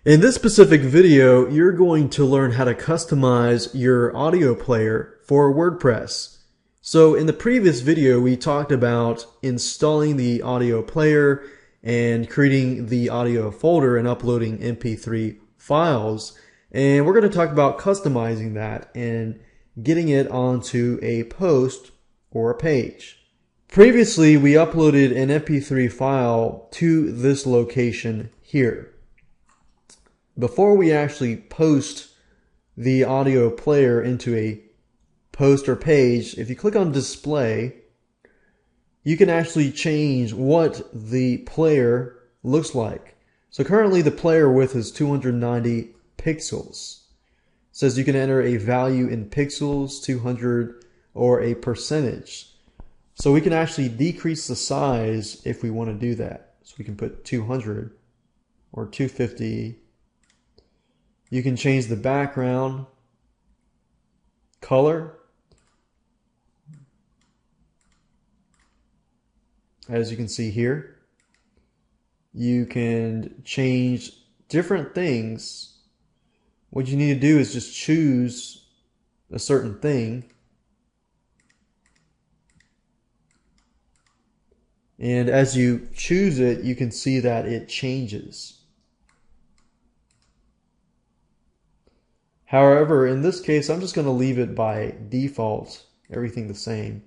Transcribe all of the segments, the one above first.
In this specific video, you're going to learn how to customize your audio player for WordPress. So in the previous video, we talked about installing the audio player and creating the audio folder and uploading MP3 files. And we're going to talk about customizing that and getting it onto a post or a page. Previously, we uploaded an MP3 file to this location here. Before we actually post the audio player into a post or page, if you click on display, you can actually change what the player looks like. So currently the player width is 290 pixels. It says you can enter a value in pixels, 200, or a percentage. So we can actually decrease the size if we want to do that. So we can put 200 or 250. You can change the background color, as you can see here. You can change different things. What you need to do is just choose a certain thing. And as you choose it, you can see that it changes. However, in this case, I'm just going to leave it by default, everything the same.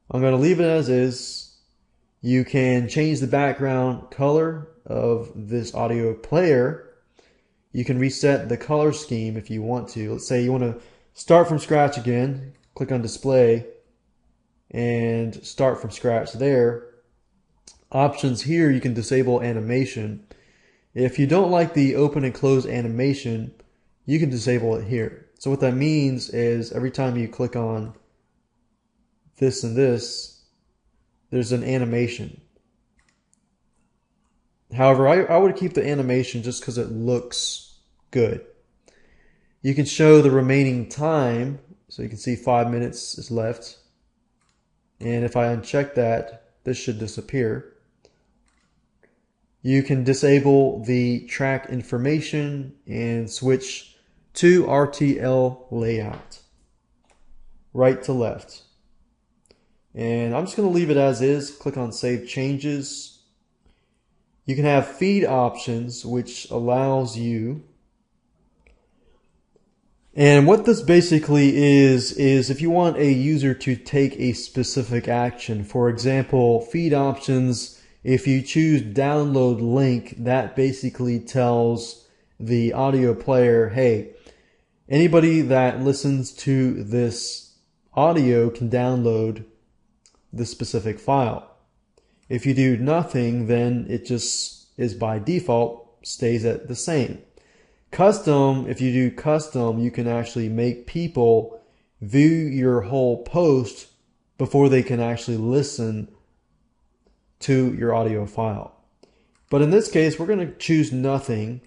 I'm going to leave it as is. You can change the background color of this audio player. You can reset the color scheme if you want to. Let's say you want to start from scratch again. Click on display and start from scratch there. Options here, you can disable animation. If you don't like the open and close animation, you can disable it here. So what that means is every time you click on this and this, there's an animation. However, I would keep the animation just because it looks good. You can show the remaining time. So you can see 5 minutes is left. And if I uncheck that, this should disappear. You can disable the track information and switch to RTL layout, right to left. And I'm just going to leave it as is. Click on Save Changes. You can have feed options, which allows you. And what this basically is if you want a user to take a specific action. For example, feed options, if you choose download link, that basically tells the audio player, hey, anybody that listens to this audio can download this specific file. If you do nothing, then it just is by default, stays at the same. Custom, if you do custom, you can actually make people view your whole post before they can actually listen to your audio file. But in this case, we're going to choose nothing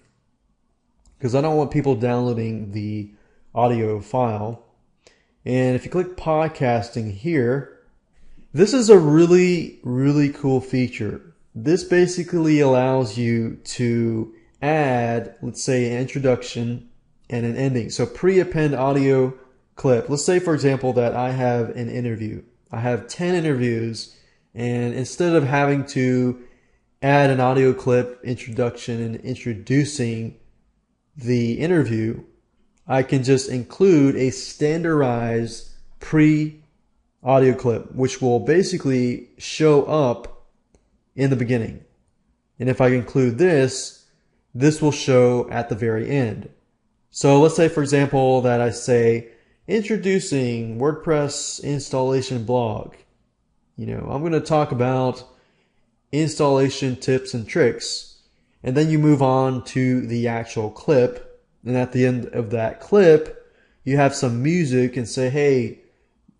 because I don't want people downloading the audio file. And if you click podcasting here, this is a really cool feature. This basically allows you to add, let's say, an introduction and an ending. So pre-append audio clip. Let's say, for example, that I have an interview. I have 10 interviews, and instead of having to add an audio clip, introduction, and introducing the interview, I can just include a standardized pre-audio clip, which will basically show up in the beginning. And if I include this, this will show at the very end. So let's say, for example, that I say, introducing WordPress installation blog. I'm going to talk about installation tips and tricks. And then you move on to the actual clip. And at the end of that clip, you have some music and say, hey,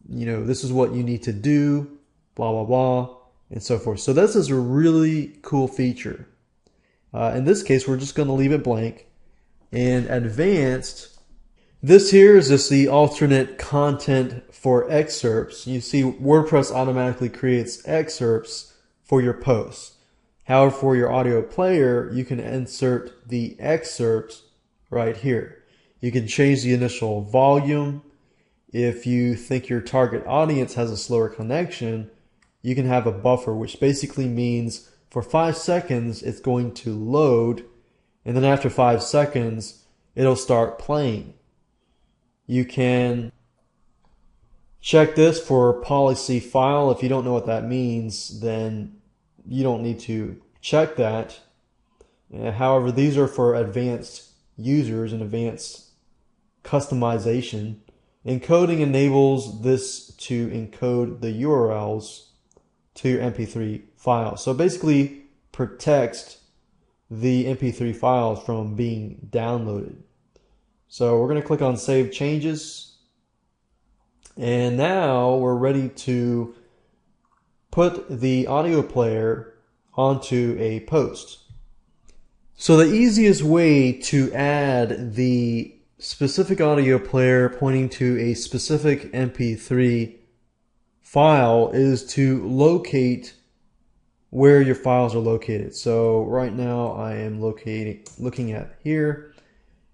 this is what you need to do, blah, blah, blah, and so forth. So this is a really cool feature. In this case, we're just going to leave it blank. And advanced, this here is just the alternate content for excerpts. You see WordPress automatically creates excerpts for your posts. However, for your audio player, you can insert the excerpt right here. You can change the initial volume. If you think your target audience has a slower connection, you can have a buffer, which basically means for 5 seconds it's going to load, and then after 5 seconds it'll start playing. You can check this for policy file. If you don't know what that means, then you don't need to check that. However, these are for advanced users and advanced customization. Encoding enables this to encode the URLs to your MP3 file. So basically protects the MP3 files from being downloaded. So we're going to click on Save Changes. And now we're ready to put the audio player onto a post. So the easiest way to add the specific audio player pointing to a specific MP3 file is to locate where your files are located. So right now I am looking at here,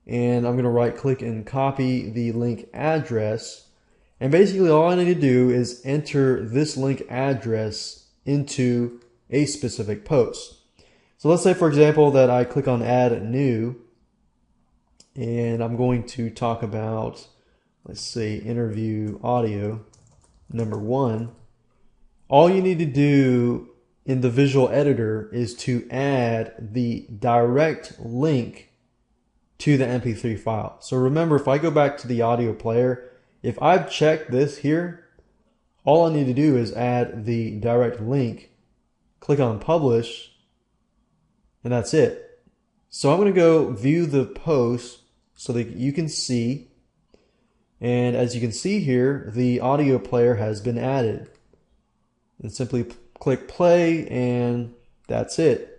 and I'm going to right click and copy the link address. And basically all I need to do is enter this link address into a specific post. So let's say, for example, that I click on Add New, and I'm going to talk about, let's say, interview audio number 1. All you need to do in the visual editor is to add the direct link to the MP3 file. So remember, if I go back to the audio player, if I've checked this here, all I need to do is add the direct link, click on Publish, and that's it. So I'm going to go view the post so that you can see. And as you can see here, the audio player has been added. And simply click play, and that's it.